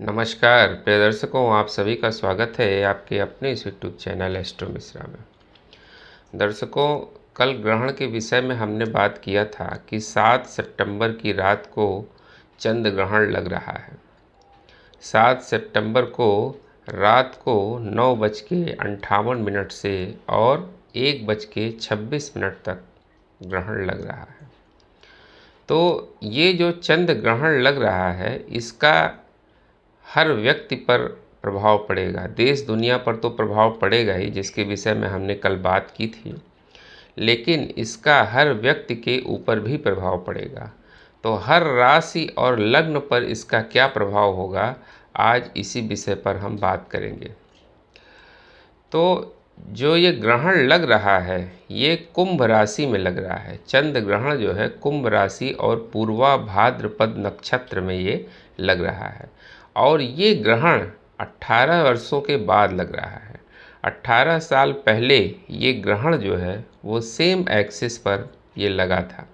नमस्कार प्रिय दर्शकों, आप सभी का स्वागत है आपके अपने इस यूट्यूब चैनल एस्ट्रो मिश्रा में। दर्शकों, कल ग्रहण के विषय में हमने बात किया था कि 7 सितंबर की रात को चंद्र ग्रहण लग रहा है। 7 सितंबर को रात को 9:58 से और 1:26 तक ग्रहण लग रहा है। तो ये जो चंद्र ग्रहण लग रहा है, इसका हर व्यक्ति पर प्रभाव पड़ेगा। देश दुनिया पर तो प्रभाव पड़ेगा ही, जिसके विषय में हमने कल बात की थी, लेकिन इसका हर व्यक्ति के ऊपर भी प्रभाव पड़ेगा। तो हर राशि और लग्न पर इसका क्या प्रभाव होगा, आज इसी विषय पर हम बात करेंगे। तो जो ये ग्रहण लग रहा है, ये कुंभ राशि में लग रहा है। चंद्र ग्रहण जो है कुंभ राशि और पूर्वा भाद्रपद नक्षत्र में ये लग रहा है, और ये ग्रहण 18 वर्षों के बाद लग रहा है। 18 साल पहले ये ग्रहण जो है वो सेम एक्सिस पर ये लगा था।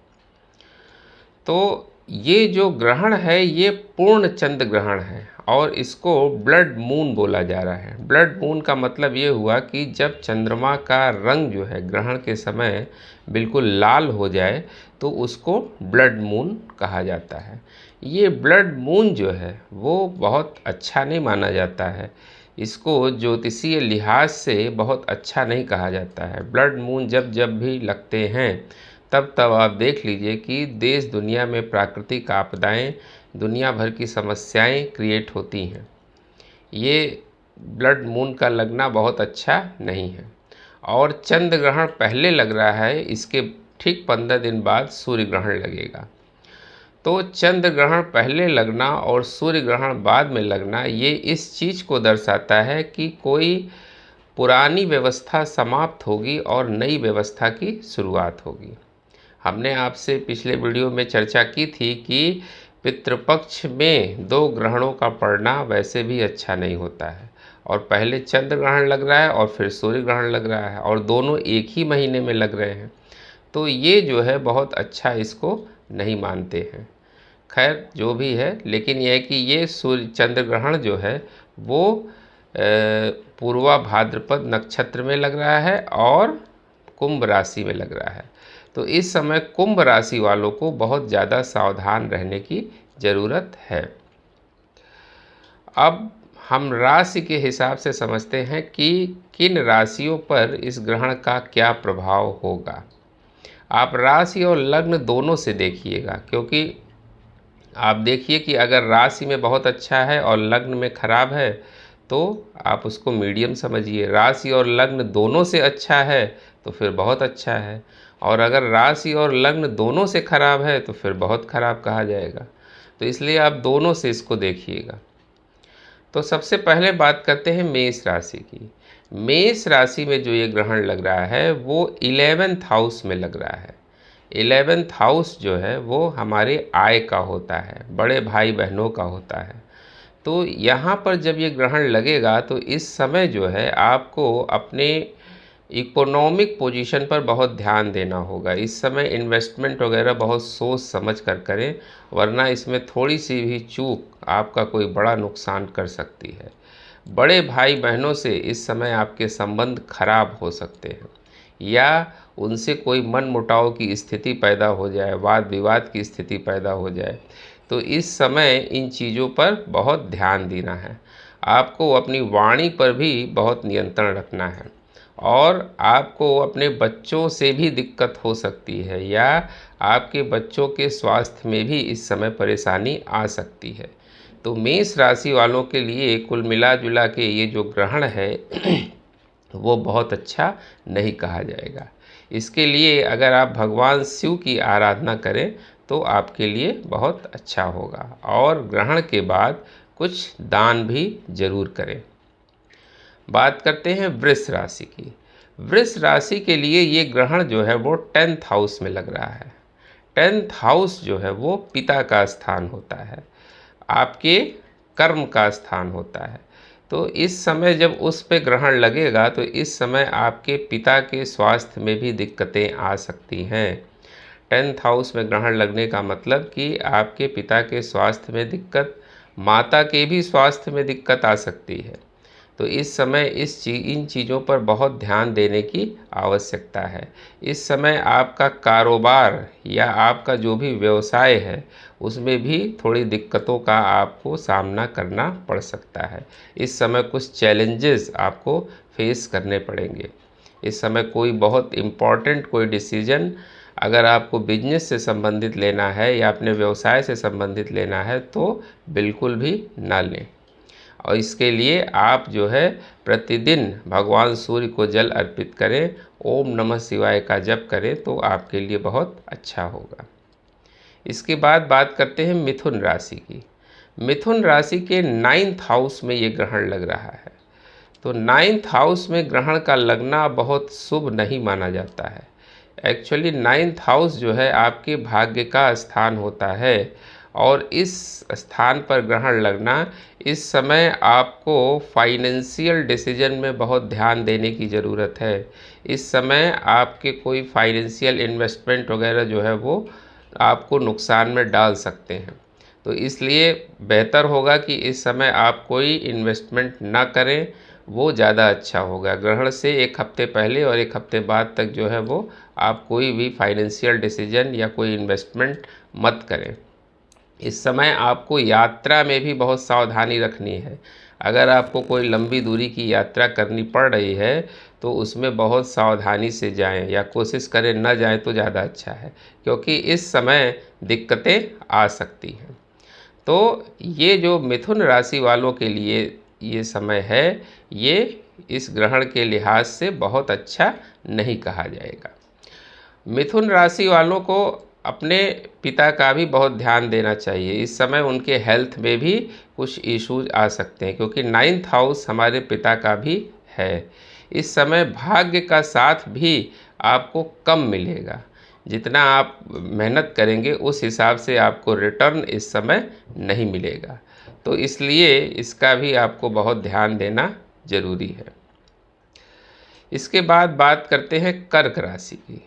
तो ये जो ग्रहण है ये पूर्ण चंद्र ग्रहण है, और इसको ब्लड मून बोला जा रहा है। ब्लड मून का मतलब ये हुआ कि जब चंद्रमा का रंग जो है ग्रहण के समय बिल्कुल लाल हो जाए तो उसको ब्लड मून कहा जाता है। ये ब्लड मून जो है वो बहुत अच्छा नहीं माना जाता है, इसको ज्योतिषीय लिहाज से बहुत अच्छा नहीं कहा जाता है। ब्लड मून जब जब भी लगते हैं तब तब आप देख लीजिए कि देश दुनिया में प्राकृतिक आपदाएं, दुनिया भर की समस्याएं क्रिएट होती हैं। ये ब्लड मून का लगना बहुत अच्छा नहीं है। और चंद्र ग्रहण पहले लग रहा है, इसके ठीक 15 दिन बाद सूर्य ग्रहण लगेगा। तो चंद्र ग्रहण पहले लगना और सूर्य ग्रहण बाद में लगना, ये इस चीज़ को दर्शाता है कि कोई पुरानी व्यवस्था समाप्त होगी और नई व्यवस्था की शुरुआत होगी। हमने आपसे पिछले वीडियो में चर्चा की थी कि पितृपक्ष में 2 ग्रहणों का पड़ना वैसे भी अच्छा नहीं होता है, और पहले चंद्र ग्रहण लग रहा है और फिर सूर्य ग्रहण लग रहा है, और दोनों एक ही महीने में लग रहे हैं। तो ये जो है बहुत अच्छा इसको नहीं मानते हैं। खैर जो भी है, लेकिन यह है कि ये सूर्य चंद्र ग्रहण जो है वो पूर्वा भाद्रपद नक्षत्र में लग रहा है और कुंभ राशि में लग रहा है। तो इस समय कुंभ राशि वालों को बहुत ज़्यादा सावधान रहने की ज़रूरत है। अब हम राशि के हिसाब से समझते हैं कि किन राशियों पर इस ग्रहण का क्या प्रभाव होगा। आप राशि और लग्न दोनों से देखिएगा, क्योंकि आप देखिए कि अगर राशि में बहुत अच्छा है और लग्न में खराब है तो आप उसको मीडियम समझिए। राशि और लग्न दोनों से अच्छा है तो फिर बहुत अच्छा है, और अगर राशि और लग्न दोनों से खराब है तो फिर बहुत खराब कहा जाएगा। तो इसलिए आप दोनों से इसको देखिएगा। तो सबसे पहले बात करते हैं मेष राशि की। मेष राशि में जो ये ग्रहण लग रहा है वो 11th हाउस में लग रहा है। 11th हाउस जो है वो हमारे आय का होता है, बड़े भाई बहनों का होता है। तो यहाँ पर जब ये ग्रहण लगेगा तो इस समय जो है आपको अपने इकोनॉमिक पोजीशन पर बहुत ध्यान देना होगा। इस समय इन्वेस्टमेंट वगैरह बहुत सोच समझ कर करें, वरना इसमें थोड़ी सी भी चूक आपका कोई बड़ा नुकसान कर सकती है। बड़े भाई बहनों से इस समय आपके संबंध खराब हो सकते हैं, या उनसे कोई मनमुटाव की स्थिति पैदा हो जाए, वाद विवाद की स्थिति पैदा हो जाए। तो इस समय इन चीज़ों पर बहुत ध्यान देना है। आपको अपनी वाणी पर भी बहुत नियंत्रण रखना है, और आपको अपने बच्चों से भी दिक्कत हो सकती है, या आपके बच्चों के स्वास्थ्य में भी इस समय परेशानी आ सकती है। तो मेष राशि वालों के लिए कुल मिला जुला के ये जो ग्रहण है वो बहुत अच्छा नहीं कहा जाएगा। इसके लिए अगर आप भगवान शिव की आराधना करें तो आपके लिए बहुत अच्छा होगा, और ग्रहण के बाद कुछ दान भी जरूर करें। बात करते हैं वृष राशि की। वृष राशि के लिए ये ग्रहण जो है वो 10th हाउस में लग रहा है। 10th हाउस जो है वो पिता का स्थान होता है, आपके कर्म का स्थान होता है। तो इस समय जब उस पे ग्रहण लगेगा तो इस समय आपके पिता के स्वास्थ्य में भी दिक्कतें आ सकती हैं। 10th हाउस में ग्रहण लगने का मतलब कि आपके पिता के स्वास्थ्य में दिक्कत, माता के भी स्वास्थ्य में दिक्कत आ सकती है। तो इस समय इन चीज़ों पर बहुत ध्यान देने की आवश्यकता है। इस समय आपका कारोबार या आपका जो भी व्यवसाय है उसमें भी थोड़ी दिक्कतों का आपको सामना करना पड़ सकता है। इस समय कुछ चैलेंजेस आपको फेस करने पड़ेंगे। इस समय कोई बहुत इम्पॉर्टेंट कोई डिसीजन अगर आपको बिजनेस से संबंधित लेना है या अपने व्यवसाय से संबंधित लेना है तो बिल्कुल भी ना लें। और इसके लिए आप जो है प्रतिदिन भगवान सूर्य को जल अर्पित करें, ओम नमः शिवाय का जप करें तो आपके लिए बहुत अच्छा होगा। इसके बाद बात करते हैं मिथुन राशि की। मिथुन राशि के 9th हाउस में ये ग्रहण लग रहा है। तो 9th हाउस में ग्रहण का लगना बहुत शुभ नहीं माना जाता है। एक्चुअली 9th हाउस जो है आपके भाग्य का स्थान होता है और इस स्थान पर ग्रहण लगना इस समय आपको फाइनेंशियल डिसीजन में बहुत ध्यान देने की ज़रूरत है। इस समय आपके कोई फाइनेंशियल इन्वेस्टमेंट वगैरह जो है वो आपको नुकसान में डाल सकते हैं। तो इसलिए बेहतर होगा कि इस समय आप कोई इन्वेस्टमेंट ना करें, वो ज़्यादा अच्छा होगा। ग्रहण से एक हफ्ते पहले और एक हफ्ते बाद तक जो है वो आप कोई भी फाइनेंशियल डिसीजन या कोई इन्वेस्टमेंट मत करें। इस समय आपको यात्रा में भी बहुत सावधानी रखनी है। अगर आपको कोई लंबी दूरी की यात्रा करनी पड़ रही है तो उसमें बहुत सावधानी से जाएं या कोशिश करें न जाएं तो ज़्यादा अच्छा है, क्योंकि इस समय दिक्कतें आ सकती हैं। तो ये जो मिथुन राशि वालों के लिए ये समय है, ये इस ग्रहण के लिहाज से बहुत अच्छा नहीं कहा जाएगा। मिथुन राशि वालों को अपने पिता का भी बहुत ध्यान देना चाहिए। इस समय उनके हेल्थ में भी कुछ इश्यूज आ सकते हैं, क्योंकि 9th हाउस हमारे पिता का भी है। इस समय भाग्य का साथ भी आपको कम मिलेगा। जितना आप मेहनत करेंगे उस हिसाब से आपको रिटर्न इस समय नहीं मिलेगा। तो इसलिए इसका भी आपको बहुत ध्यान देना ज़रूरी है। इसके बाद बात करते हैं कर्क राशि की।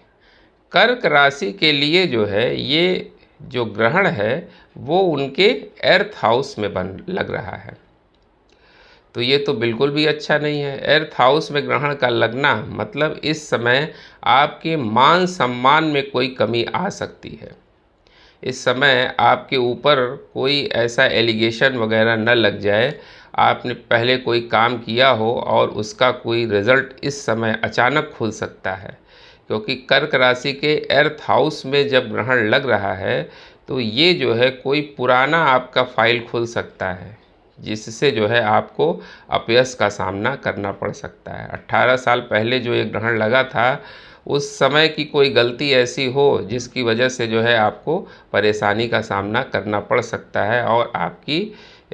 कर्क राशि के लिए जो है ये जो ग्रहण है वो उनके एर्थ हाउस में लग रहा है। तो ये तो बिल्कुल भी अच्छा नहीं है। एर्थ हाउस में ग्रहण का लगना मतलब इस समय आपके मान सम्मान में कोई कमी आ सकती है। इस समय आपके ऊपर कोई ऐसा एलिगेशन वगैरह न लग जाए, आपने पहले कोई काम किया हो और उसका कोई रिज़ल्ट इस समय अचानक खुल सकता है। क्योंकि कर्क राशि के एर्थ हाउस में जब ग्रहण लग रहा है तो ये जो है कोई पुराना आपका फाइल खुल सकता है, जिससे जो है आपको अपयश का सामना करना पड़ सकता है। 18 साल पहले जो ये ग्रहण लगा था उस समय की कोई गलती ऐसी हो जिसकी वजह से जो है आपको परेशानी का सामना करना पड़ सकता है और आपकी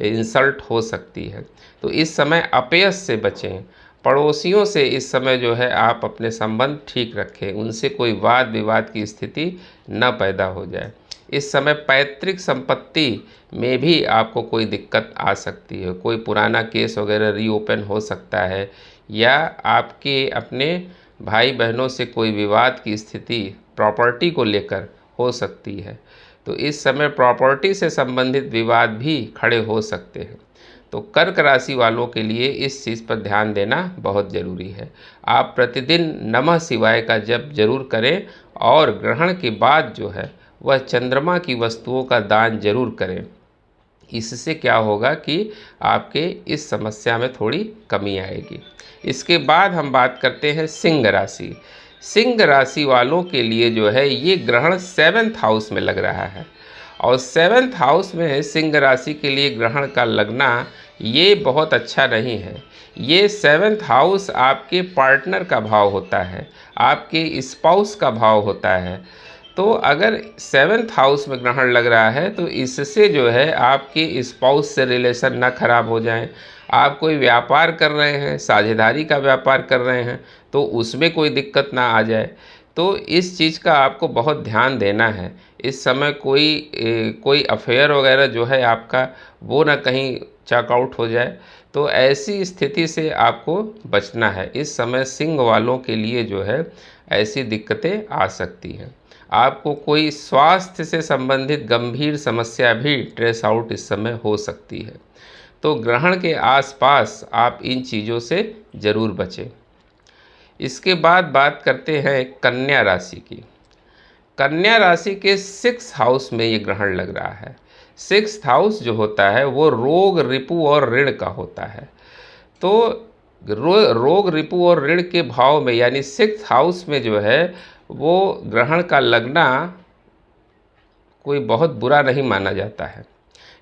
इंसल्ट हो सकती है। तो इस समय अपयश से बचें। पड़ोसियों से इस समय जो है आप अपने संबंध ठीक रखें, उनसे कोई वाद विवाद की स्थिति न पैदा हो जाए। इस समय पैतृक संपत्ति में भी आपको कोई दिक्कत आ सकती है। कोई पुराना केस वगैरह रीओपन हो सकता है या आपके अपने भाई बहनों से कोई विवाद की स्थिति प्रॉपर्टी को लेकर हो सकती है। तो इस समय प्रॉपर्टी से संबंधित विवाद भी खड़े हो सकते हैं। तो कर्क राशि वालों के लिए इस चीज़ पर ध्यान देना बहुत ज़रूरी है। आप प्रतिदिन नमः शिवाय का जप जरूर करें और ग्रहण के बाद जो है वह चंद्रमा की वस्तुओं का दान जरूर करें। इससे क्या होगा कि आपके इस समस्या में थोड़ी कमी आएगी। इसके बाद हम बात करते हैं सिंह राशि। सिंह राशि वालों के लिए जो है ये ग्रहण 7th हाउस में लग रहा है और 7th हाउस में सिंह राशि के लिए ग्रहण का लगना ये बहुत अच्छा नहीं है। ये 7th हाउस आपके पार्टनर का भाव होता है, आपके स्पाउस का भाव होता है। तो अगर 7th हाउस में ग्रहण लग रहा है तो इससे जो है आपके स्पाउस से रिलेशन ना खराब हो जाए। आप कोई व्यापार कर रहे हैं, साझेदारी का व्यापार कर रहे हैं तो उसमें कोई दिक्कत ना आ जाए। तो इस चीज़ का आपको बहुत ध्यान देना है। इस समय कोई अफेयर वगैरह जो है आपका वो ना कहीं चेकआउट हो जाए। तो ऐसी स्थिति से आपको बचना है। इस समय सिंह वालों के लिए जो है ऐसी दिक्कतें आ सकती हैं। आपको कोई स्वास्थ्य से संबंधित गंभीर समस्या भी ट्रेस आउट इस समय हो सकती है। तो ग्रहण के आसपास आप इन चीज़ों से ज़रूर बचें। इसके बाद बात करते हैं कन्या राशि की। कन्या राशि के 6th हाउस में ये ग्रहण लग रहा है। 6th हाउस जो होता है वो रोग, रिपु और ऋण का होता है। तो रोग, रिपु और ऋण के भाव में यानी 6th हाउस में जो है वो ग्रहण का लगना कोई बहुत बुरा नहीं माना जाता है।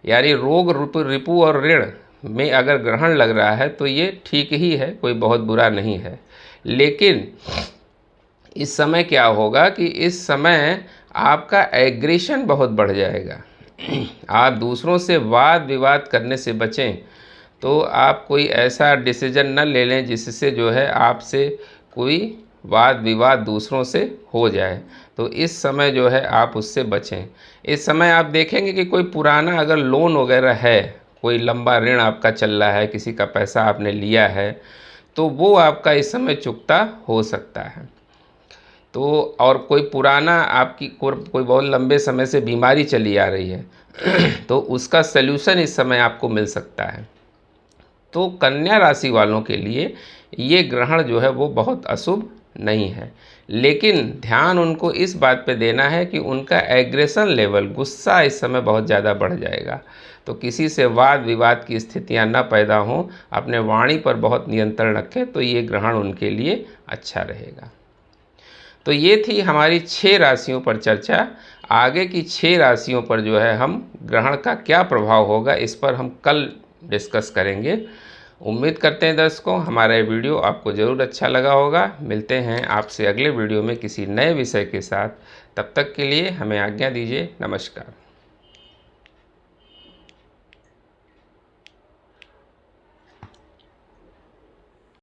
यानी रोग, रिपु और ऋण में अगर ग्रहण लग रहा है तो ये ठीक ही है, कोई बहुत बुरा नहीं है। लेकिन इस समय क्या होगा कि इस समय आपका एग्रेशन बहुत बढ़ जाएगा। आप दूसरों से वाद विवाद करने से बचें। तो आप कोई ऐसा डिसीजन न ले लें जिससे जो है आपसे कोई वाद विवाद दूसरों से हो जाए। तो इस समय जो है आप उससे बचें। इस समय आप देखेंगे कि कोई पुराना अगर लोन वगैरह है, कोई लंबा ऋण आपका चल रहा है, किसी का पैसा आपने लिया है, तो वो आपका इस समय चुकता हो सकता है। तो और कोई पुराना आपकी कोई बहुत लंबे समय से बीमारी चली आ रही है तो उसका सल्यूशन इस समय आपको मिल सकता है। तो कन्या राशि वालों के लिए ये ग्रहण जो है वो बहुत अशुभ नहीं है। लेकिन ध्यान उनको इस बात पे देना है कि उनका एग्रेशन लेवल, गुस्सा इस समय बहुत ज़्यादा बढ़ जाएगा। तो किसी से वाद विवाद की स्थितियां न पैदा हों, अपने वाणी पर बहुत नियंत्रण रखें, तो ये ग्रहण उनके लिए अच्छा रहेगा। तो ये थी हमारी 6 राशियों पर चर्चा। आगे की 6 राशियों पर जो है हम ग्रहण का क्या प्रभाव होगा इस पर हम कल डिस्कस करेंगे। उम्मीद करते हैं दर्शकों हमारा ये वीडियो आपको ज़रूर अच्छा लगा होगा। मिलते हैं आपसे अगले वीडियो में किसी नए विषय के साथ। तब तक के लिए हमें आज्ञा दीजिए। नमस्कार।